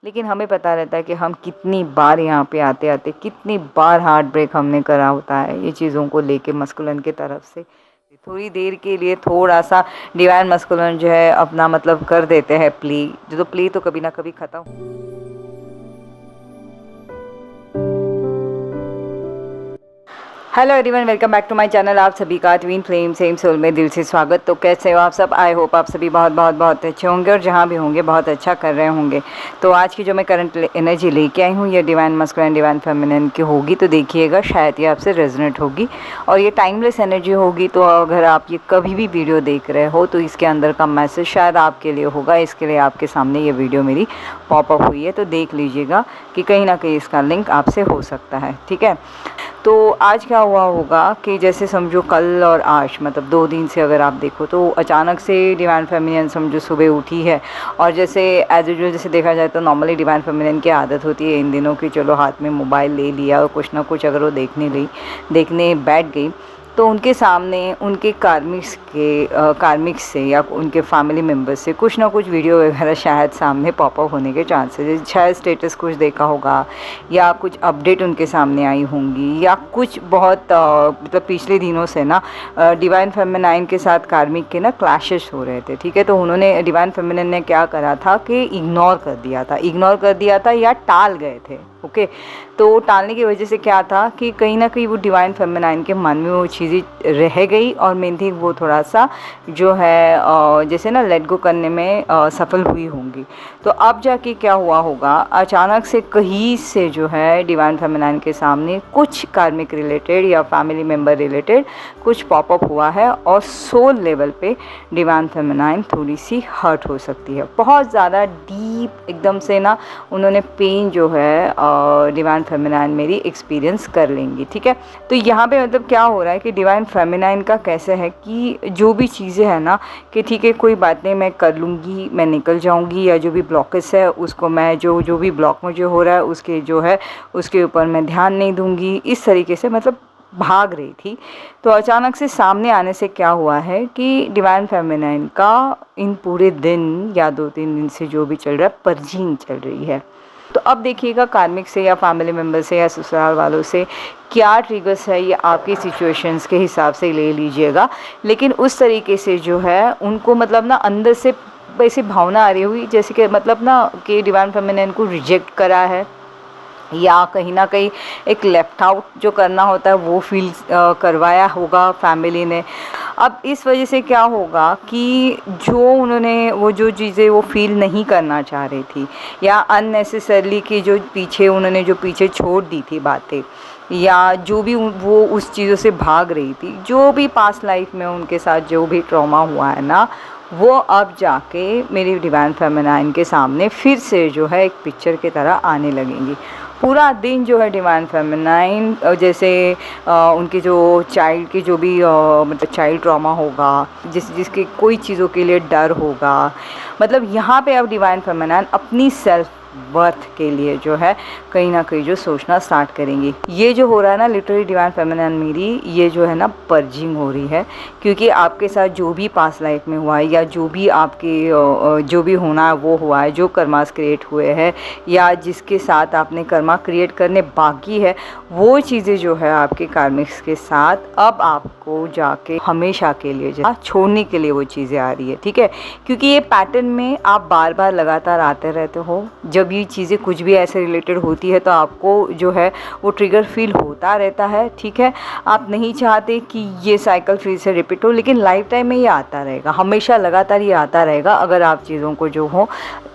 लेकिन हमें पता रहता है कि हम कितनी बार यहाँ पे आते आते कितनी बार हार्ट ब्रेक हमने करा होता है ये चीज़ों को लेके मस्कुलिन की तरफ से। थोड़ी देर के लिए थोड़ा सा डिवाइन मस्कुलिन जो है अपना मतलब कर देते हैं प्ले, जो प्ले तो कभी ना कभी ख़त्म। Hello everyone, welcome back to my channel. आप सभी का ट्विन फ्लेम सेम सोल में दिल से स्वागत। तो कैसे हो आप सब? आई होप आप सभी बहुत बहुत बहुत अच्छे होंगे और जहाँ भी होंगे बहुत अच्छा कर रहे होंगे। तो आज की जो मैं करंट एनर्जी लेके आई हूँ ये डिवाइन मस्कुलिन डिवाइन फेमिनिन की होगी, तो देखिएगा शायद ये आपसे रेजोनेट होगी और ये टाइमलेस एनर्जी होगी। तो अगर आप ये कभी भी वीडियो देख रहे हो तो इसके अंदर का मैसेज शायद आपके लिए होगा, इसके लिए आपके सामने ये वीडियो मेरी पॉपअप हुई है। तो देख लीजिएगा कि कहीं ना कहीं इसका लिंक आपसे हो सकता है, ठीक है। तो आज क्या हुआ होगा कि जैसे समझो कल और आज मतलब 2 दिन से अगर आप देखो तो अचानक से डिवाइन फेमिनिन समझो सुबह उठी है और जैसे एज यूजुअल जैसे देखा जाए तो नॉर्मली डिवाइन फेमिनिन की आदत होती है इन दिनों की, चलो हाथ में मोबाइल ले लिया और कुछ ना कुछ अगर वो देखने बैठ गई तो उनके सामने उनके कार्मिक्स से या उनके फैमिली मेम्बर्स से कुछ ना कुछ वीडियो वगैरह शायद सामने पॉपअप होने के चांसेस, शायद स्टेटस कुछ देखा होगा या कुछ अपडेट उनके सामने आई होंगी या कुछ बहुत मतलब पिछले दिनों से ना डिवाइन फेमिनाइन के साथ कार्मिक के ना क्लैशेस हो रहे थे, ठीक है। तो उन्होंने डिवाइन फेमिनिन ने क्या करा था कि इग्नोर कर दिया था या टाल गए थे, ओके। तो टालने की वजह से क्या था कि कहीं ना कहीं वो डिवाइन फेमिनाइन के मन में वो चीज़ें रह गई और मेन थिंग वो थोड़ा सा जो है जैसे ना लेट गो करने में सफल हुई होंगी। तो अब जाके क्या हुआ होगा, अचानक से कहीं से जो है डिवाइन फेमिनाइन के सामने कुछ कार्मिक रिलेटेड या फैमिली मेम्बर रिलेटेड कुछ पॉपअप हुआ है और सोल लेवल पे डिवाइन फेमिनाइन थोड़ी सी हर्ट हो सकती है, बहुत ज़्यादा डीप एकदम से ना उन्होंने पेन जो है डिवाइन फेमिनाइन मेरी एक्सपीरियंस कर लेंगी, ठीक है। तो यहाँ पे मतलब क्या हो रहा है कि डिवाइन फेमिनाइन का कैसे है कि जो भी चीज़ें हैं ना कि ठीक है कोई बात नहीं, मैं कर लूँगी, मैं निकल जाऊँगी, या जो भी ब्लॉकेज है उसको मैं जो भी ब्लॉक मुझे हो रहा है उसके जो है उसके ऊपर मैं ध्यान नहीं दूँगी, इस तरीके से मतलब भाग रही थी। तो अचानक से सामने आने से क्या हुआ है कि डिवाइन फेमिनाइन का इन पूरे दिन या 2-3 दिन से जो भी चल रहा है पर्जिंग चल रही है। तो अब देखिएगा कार्मिक से या फैमिली मेम्बर से या ससुराल वालों से क्या ट्रिगर्स है ये आपकी सिचुएशंस के हिसाब से ले लीजिएगा, लेकिन उस तरीके से जो है उनको मतलब ना अंदर से ऐसी भावना आ रही हुई जैसे कि मतलब ना कि डिवाइन फेमिनिन को रिजेक्ट करा है या कहीं ना कहीं एक लेफ्ट आउट जो करना होता है वो फील करवाया होगा फैमिली ने। अब इस वजह से क्या होगा कि जो उन्होंने वो जो चीज़ें वो फील नहीं करना चाह रही थी या अननेसेसरली कि जो पीछे छोड़ दी थी बातें या जो भी वो उस चीज़ों से भाग रही थी, जो भी पास्ट लाइफ में उनके साथ जो भी ट्रॉमा हुआ है ना, वो अब जाके मेरी डिवाइन फेमिनाइन के सामने फिर से जो है एक पिक्चर की तरह आने लगेंगी। पूरा दिन जो है डिवाइन फेमिनाइन जैसे उनके जो चाइल्ड की जो भी मतलब चाइल्ड ट्रॉमा होगा, जिसके कोई चीज़ों के लिए डर होगा, मतलब यहाँ पे अब डिवाइन फेमिनाइन अपनी सेल्फ वर्थ के लिए जो है कहीं ना कहीं जो सोचना स्टार्ट करेंगी। ये जो हो रहा है ना लिटरली डिवाइन फेमिनिन मेरी ये जो है ना पर्जिंग हो रही है, क्योंकि आपके साथ जो भी पास्ट लाइफ में हुआ है या जो भी आपके जो भी होना है वो हुआ है, जो कर्मास क्रिएट हुए हैं या जिसके साथ आपने कर्मा क्रिएट करने बाकी है, वो चीज़ें जो है आपके कार्मिक्स के साथ अब आपको जाके हमेशा के लिए जो छोड़ने के लिए वो चीज़ें आ रही है, ठीक है। क्योंकि ये पैटर्न में आप बार बार लगातार आते रहते हो, जब ये चीज़ें कुछ भी ऐसे रिलेटेड होती है तो आपको जो है वो ट्रिगर फील होता रहता है, ठीक है। आप नहीं चाहते कि ये साइकिल फिर से रिपीट हो, लेकिन लाइफ टाइम में ये आता रहेगा, हमेशा लगातार ये आता रहेगा अगर आप चीज़ों को जो हो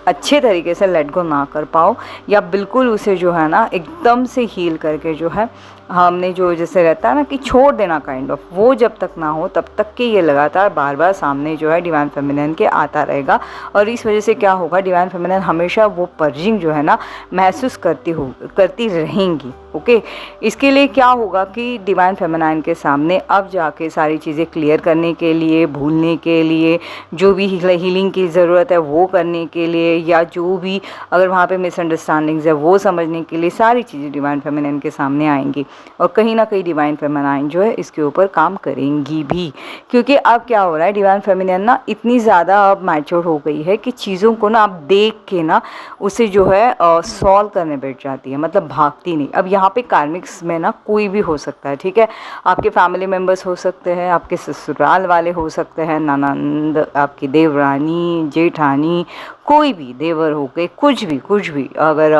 अच्छे तरीके से लेट गो ना कर पाओ या बिल्कुल उसे जो है ना एकदम से हील करके जो है हमने जो जैसे रहता है ना कि छोड़ देना काइंड ऑफ, वो जब तक ना हो तब तक के ये लगातार बार बार सामने जो है डिवाइन फेमिनिन के आता रहेगा। और इस वजह से क्या होगा, डिवाइन फेमिनिन हमेशा वो पर्जिंग जो है ना महसूस करती रहेंगी, ओके। इसके लिए क्या होगा कि डिवाइन फेमिनिन के सामने अब जाके सारी चीज़ें क्लियर करने के लिए, भूलने के लिए, जो भी हीलिंग की ज़रूरत है वो करने के लिए या जो भी अगर वहाँ पे मिसअंडरस्टैंडिंग्स है वो समझने के लिए सारी चीज़ें डिवाइन फेमिनिन के सामने आएंगी। और कहीं ना कहीं डिवाइन फेमिनिन जो है इसके ऊपर काम करेंगी भी, क्योंकि अब क्या हो रहा है, डिवाइन फेमिनिन ना इतनी ज़्यादा अब मैच्योर हो गई है कि चीज़ों को ना आप देख के ना उसे जो है सॉल्व करने बैठ जाती है, मतलब भागती नहीं। अब यहाँ पे कार्मिक्स में ना कोई भी हो सकता है, ठीक है, आपके फैमिली मेम्बर्स हो सकते हैं, आपके ससुराल वाले हो सकते हैं, ननंद, आपकी देवरानी, जेठानी, कोई भी देवर हो गए, कुछ भी अगर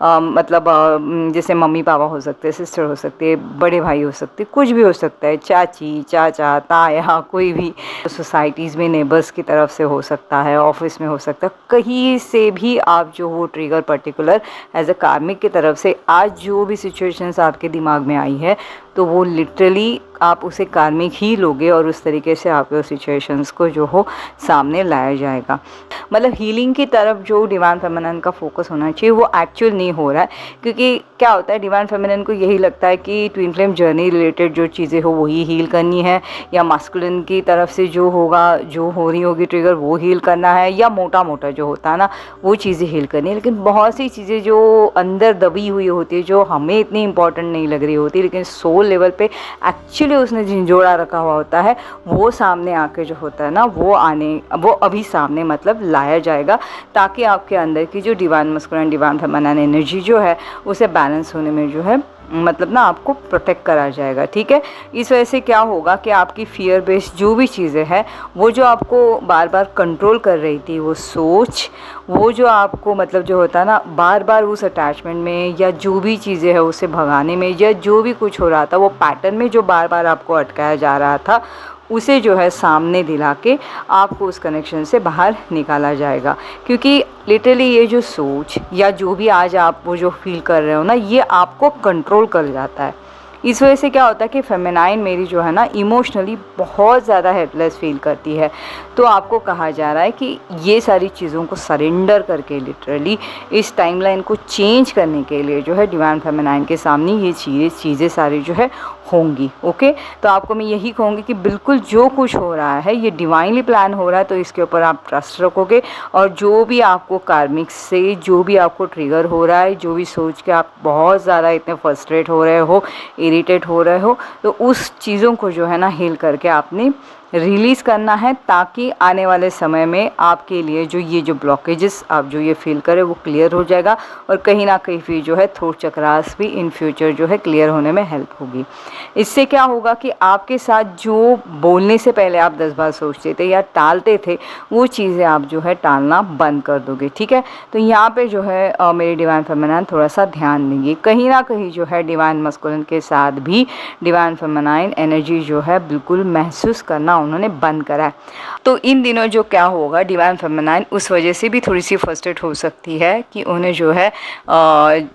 मतलब जैसे मम्मी पापा हो सकते हैं, सिस्टर हो सकते हैं, बड़े भाई हो सकते हैं, कुछ भी हो सकता है, चाची चाचा ताया, कोई भी सोसाइटीज़ में नेबर्स की तरफ से हो सकता है, ऑफिस में हो सकता है, कहीं से भी आप जो वो ट्रिगर पर्टिकुलर एज अ कार्मिक की तरफ से आज जो भी सिचुएशंस आपके दिमाग में आई है तो वो लिटरली आप उसे कार्मिक ही लोगे और उस तरीके से आपके सिचुएशंस को जो हो सामने लाया जाएगा। मतलब हीलिंग की तरफ जो डिवाइन फेमिनिन का फोकस होना चाहिए वो एक्चुअल नहीं हो रहा है, क्योंकि क्या होता है डिवाइन फेमिनिन को यही लगता है कि ट्विन फ्लेम जर्नी रिलेटेड जो चीज़ें हो वही हील करनी है, या मास्कुलिन की तरफ से जो होगा, जो हो रही होगी ट्रिगर वो हील करना है, या मोटा मोटा जो होता है ना वो चीज़ें हील करनी है। लेकिन बहुत सी चीज़ें जो अंदर दबी हुई होती है, जो हमें इतनी इंपॉर्टेंट नहीं लग रही होती, लेकिन सोल लेवल पे एक्चुअली उसने झिंझोड़ा रखा हुआ होता है, वो सामने आके जो होता है ना वो अभी सामने मतलब लाया जाएगा, ताकि आपके अंदर की जो divine masculine divine feminine energy जो है उसे बैलेंस होने में जो है मतलब ना आपको प्रोटेक्ट करा जाएगा, ठीक है। इस वजह से क्या होगा कि आपकी फियर बेस्ड जो भी चीज़ें हैं वो जो आपको बार बार कंट्रोल कर रही थी, वो सोच, वो जो आपको मतलब जो होता है ना बार बार उस अटैचमेंट में या जो भी चीज़ें हैं उसे भगाने में, या जो भी कुछ हो रहा था वो पैटर्न में जो बार बार आपको अटकाया जा रहा था, उसे जो है सामने दिला के आपको उस कनेक्शन से बाहर निकाला जाएगा। क्योंकि लिटरली ये जो सोच या जो भी आज आप वो जो फील कर रहे हो ना, ये आपको कंट्रोल कर जाता है। इस वजह से क्या होता है कि फेमिनाइन मेरी जो है ना इमोशनली बहुत ज़्यादा हेल्पलेस फील करती है। तो आपको कहा जा रहा है कि ये सारी चीज़ों को सरेंडर करके लिटरली इस टाइमलाइन को चेंज करने के लिए जो है डिवाइन फेमिनाइन के सामने ये चीज़ें सारी जो है होंगी। ओके, तो आपको मैं यही कहूँगी कि बिल्कुल जो कुछ हो रहा है ये डिवाइनली प्लान हो रहा है, तो इसके ऊपर आप ट्रस्ट रखोगे। और जो भी आपको कार्मिक से जो भी आपको ट्रिगर हो रहा है, जो भी सोच के आप बहुत ज़्यादा इतने फ्रस्ट्रेट हो रहे हो, इरिटेट हो रहे हो, तो उस चीज़ों को जो है ना हील करके आपने रिलीज़ करना है, ताकि आने वाले समय में आपके लिए जो ब्लॉकेजेस आप जो ये फील करें वो क्लियर हो जाएगा। और कहीं ना कहीं फिर जो है थ्रोट चक्रास भी इन फ्यूचर जो है क्लियर होने में हेल्प होगी। इससे क्या होगा कि आपके साथ जो बोलने से पहले आप 10 बार सोचते थे या टालते थे, वो चीज़ें आप जो है टालना बंद कर दोगे, ठीक है। तो यहाँ पे जो है मेरी डिवाइन फेमिनाइन थोड़ा सा ध्यान देंगे। कहीं ना कहीं जो है डिवाइन मस्कुलिन के साथ भी डिवाइन फेमिनाइन एनर्जी जो है बिल्कुल महसूस करना उन्होंने बंद करा है। तो इन दिनों जो क्या होगा, डिवाइन फेमिनाइन उस वजह से भी थोड़ी सी फ्रस्ट्रेट हो सकती है कि उन्हें जो है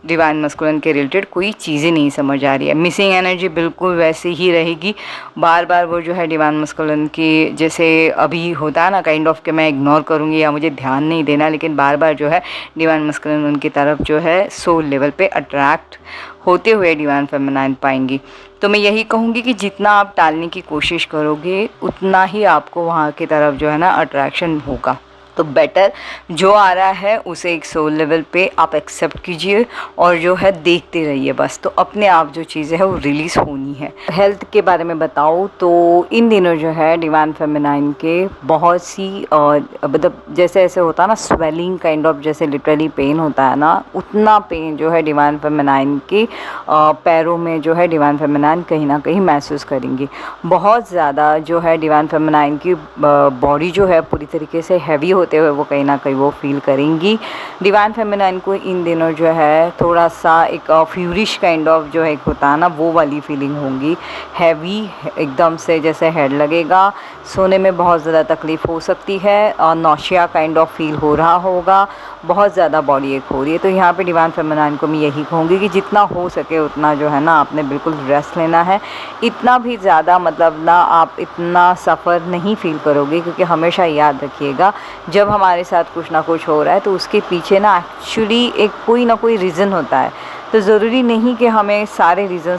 डिवाइन मस्कुलिन के रिलेटेड कोई चीज़ें नहीं समझ आ रही है। मिसिंग एनर्जी बिल्कुल वैसे ही रहेगी, बार बार वो जो है डिवाइन मस्कुलिन की जैसे अभी होता है ना काइंड ऑफ कि मैं इग्नोर करूँगी या मुझे ध्यान नहीं देना, लेकिन बार बार जो है डिवाइन मस्कुलिन उनकी तरफ जो है सोल लेवल पे अट्रैक्ट होते हुए डिवाइन फेमिनाइन पाएंगी। तो मैं यही कहूँगी कि जितना आप टालने की कोशिश करोगे उतना ही आपको वहाँ की तरफ जो है ना अट्रैक्शन होगा। तो बेटर जो आ रहा है उसे एक सोल लेवल पे आप एक्सेप्ट कीजिए और जो है देखते रहिए बस, तो अपने आप जो चीज़ें है वो रिलीज़ होनी है। हेल्थ के बारे में बताऊँ तो इन दिनों जो है डिवाइन फेमिनाइन के बहुत सी मतलब जैसे ऐसे होता है ना स्वेलिंग काइंड ऑफ, जैसे लिटरली पेन होता है ना, उतना पेन जो है डिवाइन फेमिनाइन के पैरों में जो है डिवाइन फेमिनाइन कहीं ना कहीं महसूस करेंगी। बहुत ज़्यादा जो है डिवाइन फेमिनाइन की बॉडी जो है पूरी तरीके से हैवी होते हुए वो कहीं ना कहीं वो फील करेंगी। डिवाइन फेमिनाइन को इन दिनों जो है थोड़ा सा एक फ्यूरिश काइंड ऑफ जो है होता है ना वो वाली फीलिंग होंगी, हैवी एकदम से जैसे हेड लगेगा, सोने में बहुत ज़्यादा तकलीफ़ हो सकती है और नौशिया काइंड ऑफ फील हो रहा होगा, बहुत ज़्यादा बॉडी एक हो रही है। तो यहाँ पे डिवाइन फेमिनाइन को मैं यही कहूँगी कि जितना हो सके उतना जो है ना आपने बिल्कुल रेस्ट लेना है। इतना भी ज़्यादा मतलब ना आप इतना सफ़र नहीं फील करोगे, क्योंकि हमेशा याद रखिएगा जब हमारे साथ कुछ ना कुछ हो रहा है तो उसके पीछे ना एक्चुअली एक कोई ना कोई रीज़न होता है। तो ज़रूरी नहीं कि हमें सारे रीज़न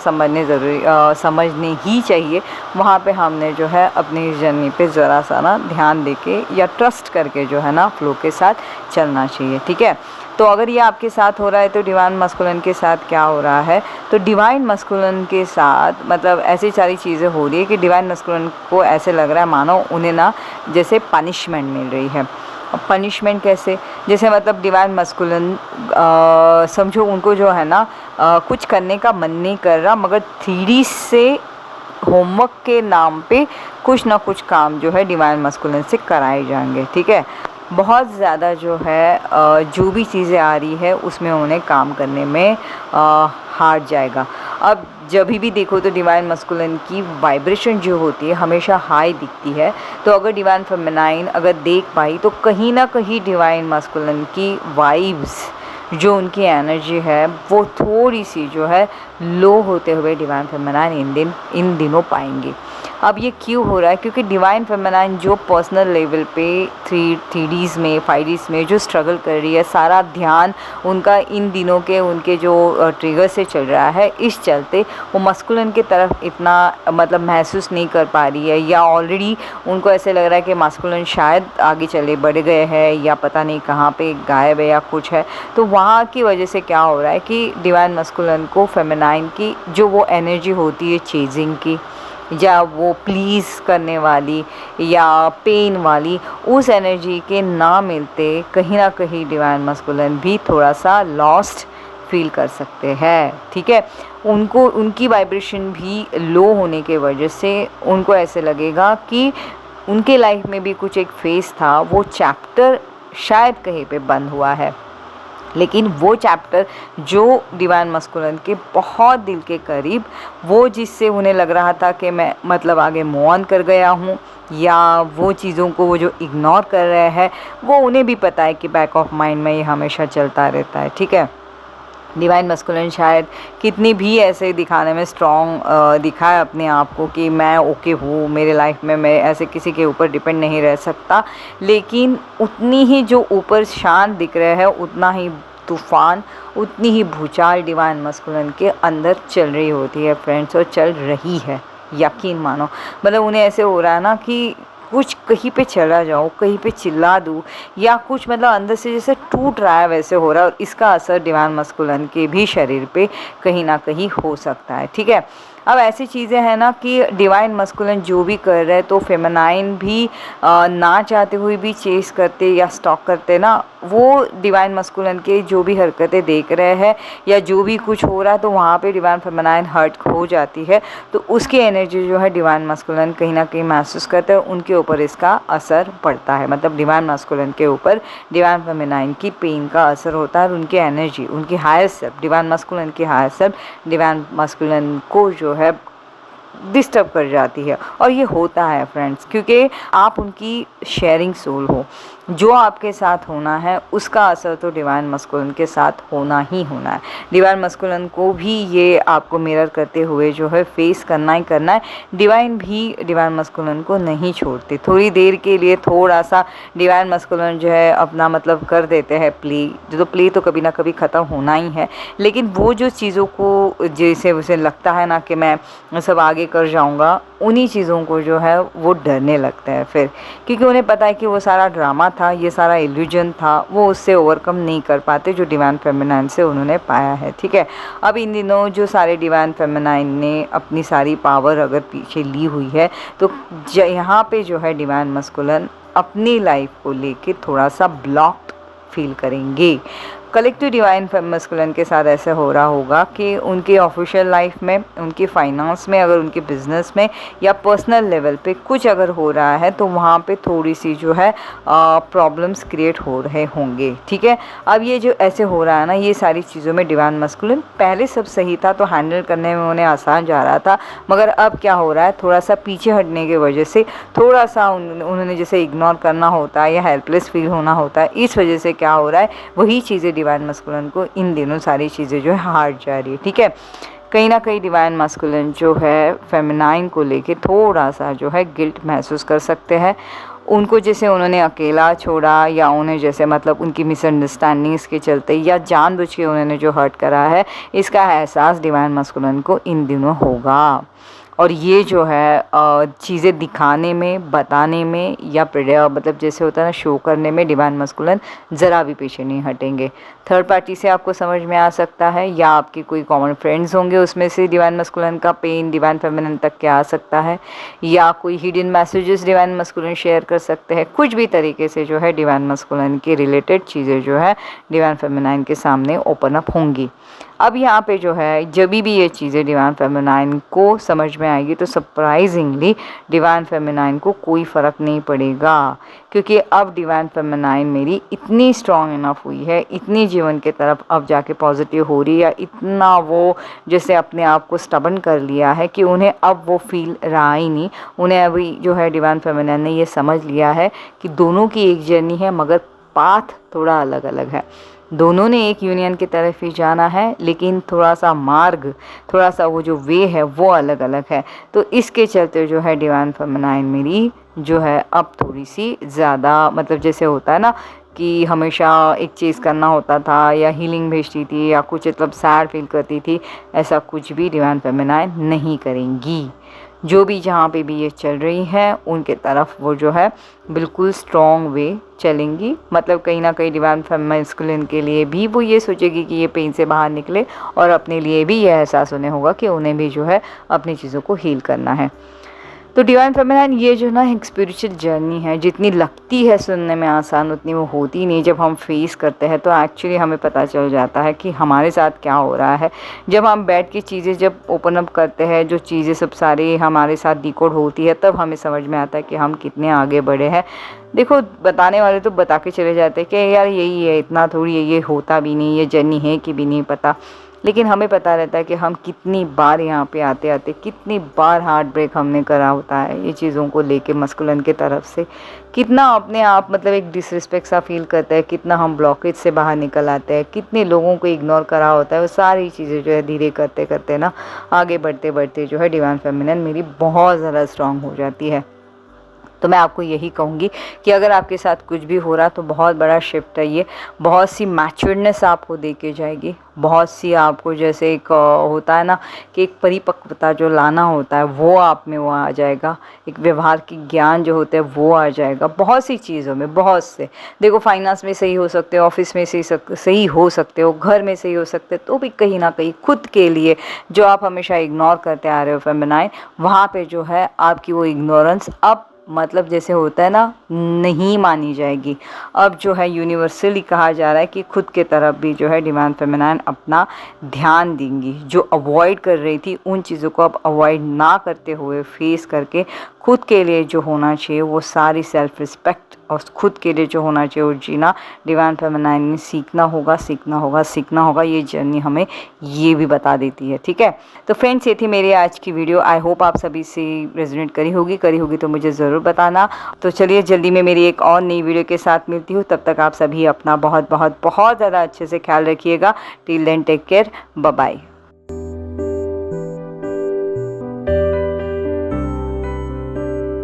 समझने ही चाहिए। वहाँ पे हमने जो है अपनी जर्नी पे ज़रा सा ना ध्यान देके या ट्रस्ट करके जो है ना फ्लो के साथ चलना चाहिए, ठीक है। तो अगर ये आपके साथ हो रहा है तो डिवाइन मस्कुलिन के साथ क्या हो रहा है, तो डिवाइन मस्कुलिन के साथ मतलब ऐसी सारी चीज़ें हो रही है कि डिवाइन मस्कुलिन को ऐसे लग रहा है मानो उन्हें ना जैसे पनिशमेंट मिल रही है। पनिशमेंट कैसे, जैसे मतलब डिवाइन मस्कुलिन समझो उनको जो है ना कुछ करने का मन नहीं कर रहा, मगर 3D से होमवर्क के नाम पे कुछ ना कुछ काम जो है डिवाइन मस्कुलिन से कराए जाएंगे, ठीक है। बहुत ज़्यादा जो है जो भी चीज़ें आ रही है उसमें उन्हें काम करने में हार जाएगा। अब जब भी देखो तो डिवाइन मस्कुलिन की वाइब्रेशन जो होती है हमेशा हाई दिखती है। तो अगर डिवाइन फेमिनाइन अगर देख पाई तो कहीं ना कहीं डिवाइन मस्कुलिन की वाइब्स जो उनकी एनर्जी है वो थोड़ी सी जो है लो होते हुए डिवाइन फेमिनाइन इन दिनों पाएंगे। अब ये क्यों हो रहा है, क्योंकि डिवाइन फेमिनाइन जो पर्सनल लेवल पे 3Ds में 5Ds में जो स्ट्रगल कर रही है, सारा ध्यान उनका इन दिनों के उनके जो ट्रिगर से चल रहा है, इस चलते वो मस्कुलिन की तरफ इतना मतलब महसूस नहीं कर पा रही है, या ऑलरेडी उनको ऐसे लग रहा है कि मस्कुलिन शायद आगे चले बढ़ गए हैं या पता नहीं कहाँ पे गायब है या कुछ है। तो वहाँ की वजह से क्या हो रहा है कि डिवाइन मस्कुलिन को फेमिनाइन की जो वो एनर्जी होती है चेजिंग की या वो प्लीज़ करने वाली या पेन वाली, उस एनर्जी के ना मिलते कहीं ना कहीं डिवाइन मस्कुलिन भी थोड़ा सा लॉस्ट फील कर सकते हैं, ठीक है। उनको उनकी वाइब्रेशन भी लो होने के वजह से उनको ऐसे लगेगा कि उनके लाइफ में भी कुछ एक फेज़ था, वो चैप्टर शायद कहीं पे बंद हुआ है, लेकिन वो चैप्टर जो डिवाइन मस्कुलिन के बहुत दिल के करीब, वो जिससे उन्हें लग रहा था कि मैं मतलब आगे मूव ऑन कर गया हूँ, या वो चीज़ों को वो जो इग्नोर कर रहे हैं वो उन्हें भी पता है कि बैक ऑफ माइंड में ये हमेशा चलता रहता है, ठीक है। डिवाइन मस्कुलिन शायद कितनी भी ऐसे दिखाने में स्ट्रॉन्ग दिखाए अपने आप को कि मैं ओके हूँ, मेरे लाइफ में मैं ऐसे किसी के ऊपर डिपेंड नहीं रह सकता, लेकिन उतनी ही जो ऊपर शान दिख रहे हैं उतना ही तूफ़ान, उतनी ही भूचाल डिवाइन मस्कुलिन के अंदर चल रही होती है फ्रेंड्स, और चल रही है, यकीन मानो। मतलब उन्हें ऐसे हो रहा है ना कि कुछ कहीं पे चला जाऊँ, कहीं पे चिल्ला दूँ, या कुछ मतलब अंदर से जैसे टूट रहा है वैसे हो रहा है, और इसका असर डिवाइन मस्कुलिन के भी शरीर पे कहीं ना कहीं हो सकता है, ठीक है। अब ऐसी चीज़ें हैं ना कि डिवाइन मस्कुलिन जो भी कर रहे हैं तो फेमिनाइन भी ना चाहते हुए भी चेस करते या स्टॉक करते ना, वो डिवाइन मस्कुलिन के जो भी हरकतें देख रहे हैं या जो भी कुछ हो रहा है तो वहाँ पे डिवाइन फेमिनाइन हर्ट हो जाती है, तो उसकी एनर्जी जो है डिवाइन मस्कुलिन कहीं ना कहीं महसूस करते हैं, उनके ऊपर इसका असर पड़ता है। मतलब डिवाइन मस्कुलिन के ऊपर डिवाइन फेमिनाइन की पेन का असर होता है, और उनकी एनर्जी, उनकी हायर सेल्फ, डिवाइन मस्कुलिन की हायर सेल्फ डिवाइन मस्कुलिन को जो है डिस्टर्ब कर जाती है। और ये होता है फ्रेंड्स, क्योंकि आप उनकी शेयरिंग सोल हो, जो आपके साथ होना है उसका असर तो डिवाइन मस्कुलिन के साथ होना ही होना है। डिवाइन मस्कुलिन को भी ये आपको मिरर करते हुए जो है फेस करना ही करना है। डिवाइन भी डिवाइन मस्कुलिन को नहीं छोड़ते, थोड़ी देर के लिए थोड़ा सा डिवाइन मस्कुलिन जो है अपना मतलब कर देते हैं प्ले, जो प्ले तो कभी ना कभी ख़त्म होना ही है, लेकिन वो जो चीज़ों को जैसे उसे लगता है ना कि मैं सब आगे कर जाऊंगा, उन्हीं चीज़ों को जो है वो डरने लगता है फिर, क्योंकि उन्हें पता है कि वो सारा ड्रामा था, ये सारा इल्यूजन था, वो उससे ओवरकम नहीं कर पाते जो डिवाइन फेमिनाइन से उन्होंने पाया है, ठीक है। अब इन दिनों जो सारे डिवाइन फेमिनाइन ने अपनी सारी पावर अगर पीछे ली हुई है, तो यहाँ पे जो है डिवाइन मस्कुलिन अपनी लाइफ को लेके थोड़ा सा ब्लॉक्ड फील करेंगे। कलेक्टिव डिवाइन मस्कुलिन के साथ ऐसे हो रहा होगा कि उनके ऑफिशियल लाइफ में, उनकी फाइनेंस में, अगर उनके बिजनेस में या पर्सनल लेवल पे कुछ अगर हो रहा है तो वहाँ पे थोड़ी सी जो है प्रॉब्लम्स क्रिएट हो रहे होंगे, ठीक है। अब ये जो ऐसे हो रहा है ना, ये सारी चीज़ों में डिवाइन मस्कुलिन पहले सब सही था तो हैंडल करने में उन्हें आसान जा रहा था, मगर अब क्या हो रहा है, थोड़ा सा पीछे हटने की वजह से थोड़ा सा उन्होंने जैसे इग्नोर करना होता है या हेल्पलेस फील होना होता है, इस वजह से क्या हो रहा है, वही चीज़ें डिवाइन मस्कुलिन को इन दिनों सारी चीज़ें जो है हार्ड जा रही है, ठीक है। कहीं ना कहीं डिवाइन मस्कुलिन जो है फेमिनाइन को लेके थोड़ा सा जो है गिल्ट महसूस कर सकते हैं। उनको जैसे उन्होंने अकेला छोड़ा या उन्हें जैसे मतलब उनकी मिसअंडरस्टैंडिंग्स के चलते या जानबूझ के उन्होंने जो हर्ट करा है, इसका एहसास डिवाइन मस्कुलिन को इन दिनों होगा। और ये जो है चीज़ें दिखाने में, बताने में या मतलब जैसे होता है ना शो करने में डिवाइन मस्कुलिन ज़रा भी पीछे नहीं हटेंगे। थर्ड पार्टी से आपको समझ में आ सकता है या आपके कोई कॉमन फ्रेंड्स होंगे, उसमें से डिवाइन मस्कुलिन का पेन डिवाइन फेमिनिन तक के आ सकता है, या कोई hidden messages divine masculine share कर सकते हैं। कुछ भी तरीके से जो है डिवाइन मस्कुलिन के रिलेटेड चीज़ें जो है डिवाइन फेमिनिन के सामने ओपन अप होंगी। अब यहाँ पे जो है जब भी ये चीज़ें डिवाइन फेमिनिन को समझ में आएगी तो सरप्राइजिंगली डिवाइन फेमिनिन को कोई फ़र्क नहीं पड़ेगा, क्योंकि अब डिवाइन फेमिनिन मेरी इतनी स्ट्रॉन्ग इनफ हुई है, इतनी जीवन के तरफ अब जाके पॉजिटिव हो रही है, इतना वो जैसे अपने आप को स्टबन कर लिया है कि उन्हें अब वो फील रहा ही नहीं। उन्हें अभी जो है डिवाइन फेमिनिन ने ये समझ लिया है कि दोनों की एक जर्नी है मगर पाथ थोड़ा अलग अलग है। दोनों ने एक यूनियन की तरफ ही जाना है, लेकिन थोड़ा सा मार्ग, थोड़ा सा वो जो वे है वो अलग अलग है। तो इसके चलते जो है डिवाइन फेमिनिन मेरी जो है अब थोड़ी सी ज़्यादा मतलब जैसे होता है ना कि हमेशा एक चीज़ करना होता था या हीलिंग भेजती थी या कुछ मतलब सैड फील करती थी, ऐसा कुछ भी डिवाइन फेमिनिन नहीं करेंगी। जो भी जहाँ पे भी ये चल रही हैं उनके तरफ वो जो है बिल्कुल स्ट्रॉन्ग वे चलेंगी। मतलब कहीं ना कहीं डिवाइन मस्कुलिन के लिए भी वो ये सोचेगी कि ये पेन से बाहर निकले, और अपने लिए भी ये एहसास उन्हें होगा कि उन्हें भी जो है अपनी चीज़ों को हील करना है। तो डिवाइन फेमिनिन ये जो ना एक स्पिरिचुअल जर्नी है, जितनी लगती है सुनने में आसान उतनी वो होती नहीं। जब हम फेस करते हैं तो एक्चुअली हमें पता चल जाता है कि हमारे साथ क्या हो रहा है। जब हम बैठ के चीज़ें जब ओपन अप करते हैं, जो चीज़ें सब सारी हमारे साथ डिकोड होती है, तब हमें समझ में आता है कि हम कितने आगे बढ़े हैं। देखो बताने वाले तो बता के चले जाते हैं कि यार यही है, इतना थोड़ी है, ये होता भी नहीं, ये जर्नी है कि भी नहीं पता। लेकिन हमें पता रहता है कि हम कितनी बार यहाँ पे आते आते कितनी बार हार्ट ब्रेक हमने करा होता है ये चीज़ों को लेके मस्कुलिन के तरफ से, कितना अपने आप मतलब एक डिसरिस्पेक्ट सा फील करता है, कितना हम ब्लॉकेज से बाहर निकल आते हैं, कितने लोगों को इग्नोर करा होता है। वो सारी चीज़ें जो है धीरे करते करते ना आगे बढ़ते बढ़ते जो है डिवाइन फेमिनिन मेरी बहुत ज़्यादा स्ट्रॉन्ग हो जाती है। तो मैं आपको यही कहूँगी कि अगर आपके साथ कुछ भी हो रहा तो बहुत बड़ा शिफ्ट है ये, बहुत सी मैच्योर्डनेस आपको दे के जाएगी, बहुत सी आपको जैसे एक होता है ना कि एक परिपक्वता जो लाना होता है वो आप में वो आ जाएगा, एक व्यवहार की ज्ञान जो होता है वो आ जाएगा। बहुत सी चीज़ों में, बहुत से देखो फाइनेंस में सही हो सकते हो, ऑफिस में सही हो सकते हो, घर में सही हो सकते हो, तो भी कहीं ना कहीं खुद के लिए जो आप हमेशा इग्नोर करते आ रहे हो फेमिनिन, वहाँ पे जो है आपकी वो इग्नोरेंस अब मतलब जैसे होता है ना नहीं मानी जाएगी। अब जो है यूनिवर्सली कहा जा रहा है कि खुद के तरफ भी जो है डिवाइन फेमिनिन अपना ध्यान देंगी। जो अवॉइड कर रही थी उन चीज़ों को अब अवॉइड ना करते हुए फेस करके खुद के लिए जो होना चाहिए वो सारी सेल्फ रिस्पेक्ट और खुद के लिए जो होना चाहिए वो जीना डिवाइन फेमिनिन ने सीखना होगा, सीखना होगा, सीखना होगा। ये जर्नी हमें ये भी बता देती है। ठीक है, तो फ्रेंड्स ये थी मेरी आज की वीडियो। आई होप आप सभी से रेजोनेट करी होगी तो मुझे ज़रूर बताना। तो चलिए जल्दी में मेरी एक और नई वीडियो के साथ मिलती हूँ। तब तक आप सभी अपना बहुत बहुत बहुत ज़्यादा अच्छे से ख्याल रखिएगा। Till then take care, bye bye.